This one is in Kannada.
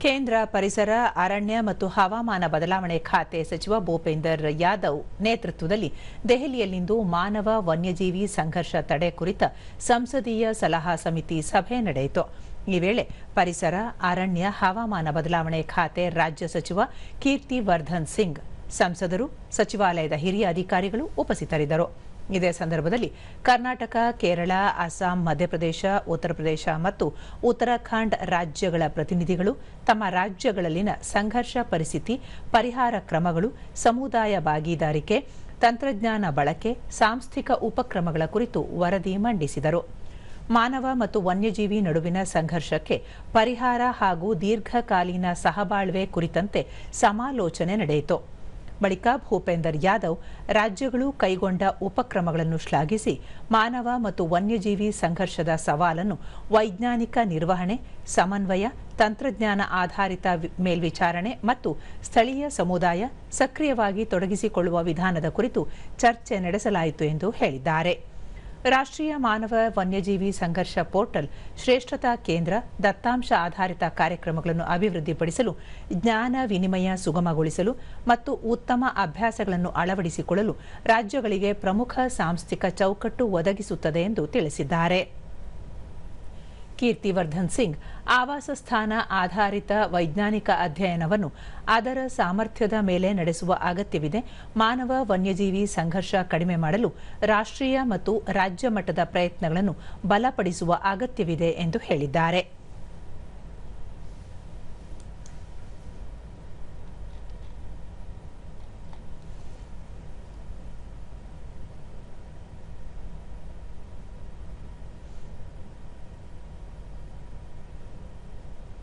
ಕೇಂದ್ರ ಪರಿಸರ ಅರಣ್ಯ ಮತ್ತು ಹವಾಮಾನ ಬದಲಾವಣೆ ಖಾತೆ ಸಚಿವ ಭೂಪೇಂದರ್ ಯಾದವ್ ನೇತೃತ್ವದಲ್ಲಿ ದೆಹಲಿಯಲ್ಲಿಂದು ಮಾನವ ವನ್ಯಜೀವಿ ಸಂಘರ್ಷ ತಡೆ ಕುರಿತ ಸಂಸದೀಯ ಸಲಹಾ ಸಮಿತಿ ಸಭೆ ನಡೆಯಿತು. ಈ ವೇಳೆ ಪರಿಸರ ಅರಣ್ಯ ಹವಾಮಾನ ಬದಲಾವಣೆ ಖಾತೆ ರಾಜ್ಯ ಸಚಿವ ಕೀರ್ತಿ ವರ್ಧನ್ ಸಿಂಗ್, ಸಂಸದರು, ಸಚಿವಾಲಯದ ಹಿರಿಯ ಅಧಿಕಾರಿಗಳು ಉಪಸ್ಥಿತರಿದ್ದರು. ಇದೇ ಸಂದರ್ಭದಲ್ಲಿ ಕರ್ನಾಟಕ, ಕೇರಳ, ಅಸ್ಸಾಂ, ಮಧ್ಯಪ್ರದೇಶ, ಉತ್ತರ ಪ್ರದೇಶ ಮತ್ತು ಉತ್ತರಾಖಂಡ್ ರಾಜ್ಯಗಳ ಪ್ರತಿನಿಧಿಗಳು ತಮ್ಮ ರಾಜ್ಯಗಳಲ್ಲಿನ ಸಂಘರ್ಷ ಪರಿಸ್ಥಿತಿ, ಪರಿಹಾರ ಕ್ರಮಗಳು, ಸಮುದಾಯ ಭಾಗೀದಾರಿಕೆ, ತಂತ್ರಜ್ಞಾನ ಬಳಕೆ, ಸಾಂಸ್ಥಿಕ ಉಪಕ್ರಮಗಳ ಕುರಿತು ವರದಿ ಮಂಡಿಸಿದರು. ಮಾನವ ಮತ್ತು ವನ್ಯಜೀವಿ ನಡುವಿನ ಸಂಘರ್ಷಕ್ಕೆ ಪರಿಹಾರ ಹಾಗೂ ದೀರ್ಘಕಾಲೀನ ಸಹಬಾಳ್ವೆ ಕುರಿತಂತೆ ಸಮಾಲೋಚನೆ ನಡೆಯಿತು. ಬಳಿಕ ಭೂಪೇಂದರ್ ಯಾದವ್ ರಾಜ್ಯಗಳು ಕೈಗೊಂಡ ಉಪಕ್ರಮಗಳನ್ನು ಶ್ಲಾಘಿಸಿ ಮಾನವ ಮತ್ತು ವನ್ಯಜೀವಿ ಸಂಘರ್ಷದ ಸವಾಲನ್ನು ವೈಜ್ಞಾನಿಕ ನಿರ್ವಹಣೆ, ಸಮನ್ವಯ, ತಂತ್ರಜ್ಞಾನ ಆಧಾರಿತ ಮೇಲ್ವಿಚಾರಣೆ ಮತ್ತು ಸ್ಥಳೀಯ ಸಮುದಾಯ ಸಕ್ರಿಯವಾಗಿ ತೊಡಗಿಸಿಕೊಳ್ಳುವ ವಿಧಾನದ ಕುರಿತು ಚರ್ಚೆ ನಡೆಸಲಾಯಿತು ಎಂದು ಹೇಳಿದ್ದಾರೆ. ರಾಷ್ಟ್ರೀಯ ಮಾನವ ವನ್ಯಜೀವಿ ಸಂಘರ್ಷ ಪೋರ್ಟಲ್, ಶ್ರೇಷ್ಠತಾ ಕೇಂದ್ರ, ದತ್ತಾಂಶ ಆಧಾರಿತ ಕಾರ್ಯಕ್ರಮಗಳನ್ನು ಅಭಿವೃದ್ಧಿಪಡಿಸಲು, ಜ್ಞಾನ ವಿನಿಮಯ ಸುಗಮಗೊಳಿಸಲು ಮತ್ತು ಉತ್ತಮ ಅಭ್ಯಾಸಗಳನ್ನು ಅಳವಡಿಸಿಕೊಳ್ಳಲು ರಾಜ್ಯಗಳಿಗೆ ಪ್ರಮುಖ ಸಾಂಸ್ಥಿಕ ಚೌಕಟ್ಟು ಒದಗಿಸುತ್ತದೆ ಎಂದು ತಿಳಿಸಿದ್ದಾರೆ. ಕೀರ್ತಿವರ್ಧನ್ ಸಿಂಗ್, ಆವಾಸ ಸ್ಥಾನ ಆಧಾರಿತ ವೈಜ್ಞಾನಿಕ ಅಧ್ಯಯನವನ್ನು ಅದರ ಸಾಮರ್ಥ್ಯದ ಮೇಲೆ ನಡೆಸುವ ಅಗತ್ಯವಿದೆ. ಮಾನವ ವನ್ಯಜೀವಿ ಸಂಘರ್ಷ ಕಡಿಮೆ ಮಾಡಲು ರಾಷ್ಟ್ರೀಯ ಮತ್ತು ರಾಜ್ಯ ಮಟ್ಟದ ಪ್ರಯತ್ನಗಳನ್ನು ಬಲಪಡಿಸುವ ಅಗತ್ಯವಿದೆ ಎಂದು ಹೇಳಿದ್ದಾರೆ.